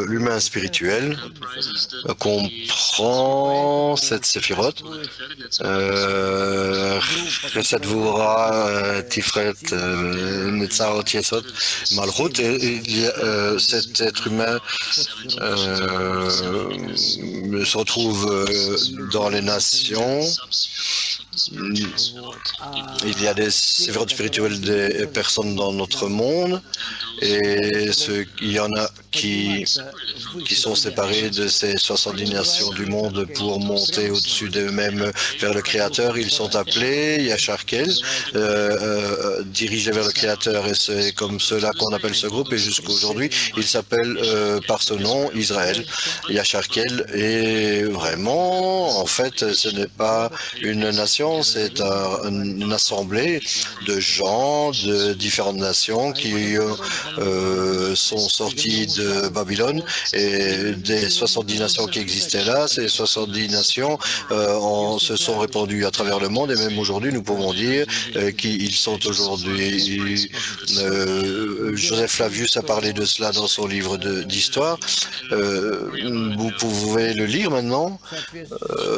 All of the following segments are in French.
l'humain spirituel comprend cette séphirote, Chesed Gvura, Tiferet, Netzarot, Yesod, Malchut, et cet être humain se retrouve dans les nations. Il y a des séphirotes spirituelles des personnes dans notre monde et il y en a qui sont séparés de ces 70 nations du monde pour monter au-dessus d'eux-mêmes vers le Créateur. Ils sont appelés Yacharkel, dirigés vers le Créateur, et c'est comme cela qu'on appelle ce groupe. Et jusqu'à aujourd'hui, il s'appelle par ce nom Israël, Yacharkel. Et vraiment, en fait, ce n'est pas une nation, c'est une assemblée de gens de différentes nations qui sont sortis de Babylone, et des 70 nations qui existaient là, ces 70 nations se sont répandues à travers le monde, et même aujourd'hui, nous pouvons dire qu'ils sont aujourd'hui. Joseph Flavius a parlé de cela dans son livre d'histoire. Vous pouvez le lire maintenant,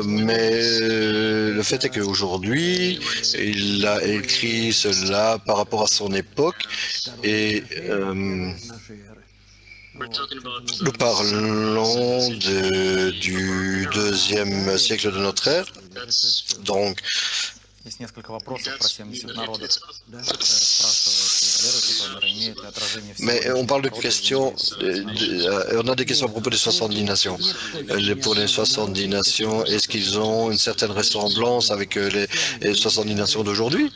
mais le fait est qu'aujourd'hui, il a écrit cela par rapport à son époque, et nous parlons du 2e siècle de notre ère. Donc, mais on parle de questions, on a des questions à propos des 70 nations. Pour les 70 nations, est-ce qu'ils ont une certaine ressemblance avec les 70 nations d'aujourd'hui?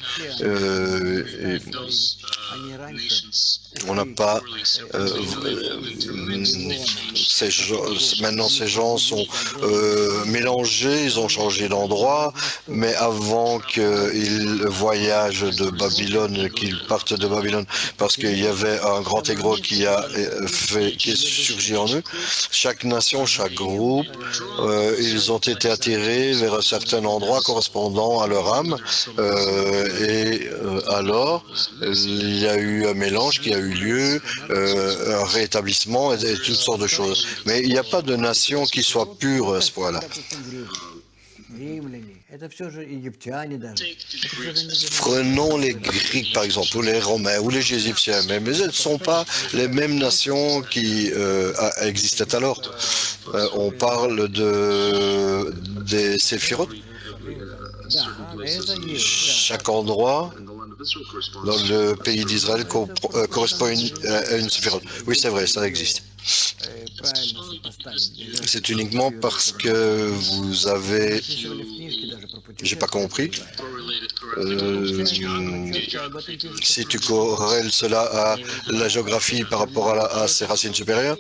On n'a pas... maintenant, ces gens sont mélangés, ils ont changé d'endroit, mais avant qu'ils voyagent de Babylone, qu'ils partent de Babylone, parce qu'il y avait un grand égros qui est surgi en eux, chaque nation, chaque groupe, ils ont été attirés vers un certain endroit correspondant à leur âme, et alors, il y a eu un mélange qui a eu lieu, un rétablissement et toutes sortes de choses. Mais il n'y a pas de nation qui soit pure à ce point-là. Prenons les Grecs, par exemple, ou les Romains, ou les Égyptiens, mais ce ne sont pas les mêmes nations qui existaient alors. On parle des séphirotes. Chaque endroit dans le pays d'Israël correspond à une séphirote. Oui, c'est vrai, ça existe. C'est uniquement parce que vous avez... J'ai pas compris. Si tu corrèles cela à la géographie par rapport à ses racines supérieures,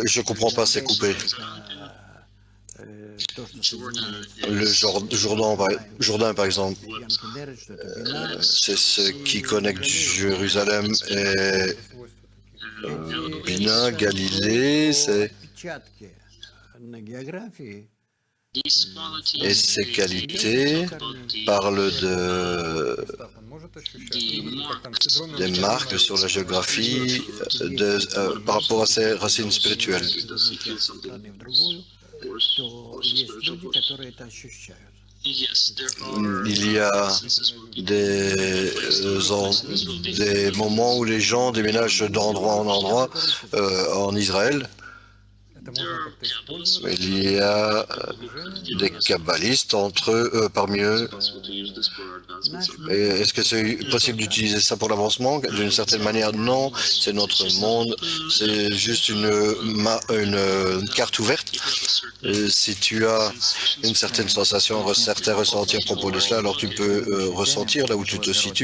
je comprends pas, c'est coupé. Le Jourdain, par exemple, c'est ce qui connecte Jérusalem et Bina, Galilée, et ces qualités parlent des marques sur la géographie par rapport à ses racines spirituelles. Il y a des moments où les gens déménagent d'endroit en endroit en Israël. Il y a des kabbalistes parmi eux. Est-ce que c'est possible d'utiliser ça pour l'avancement? D'une certaine manière, non. C'est notre monde. C'est juste une carte ouverte. Si tu as une certaine sensation, un certain ressenti à propos de cela, alors tu peux ressentir là où tu te situes.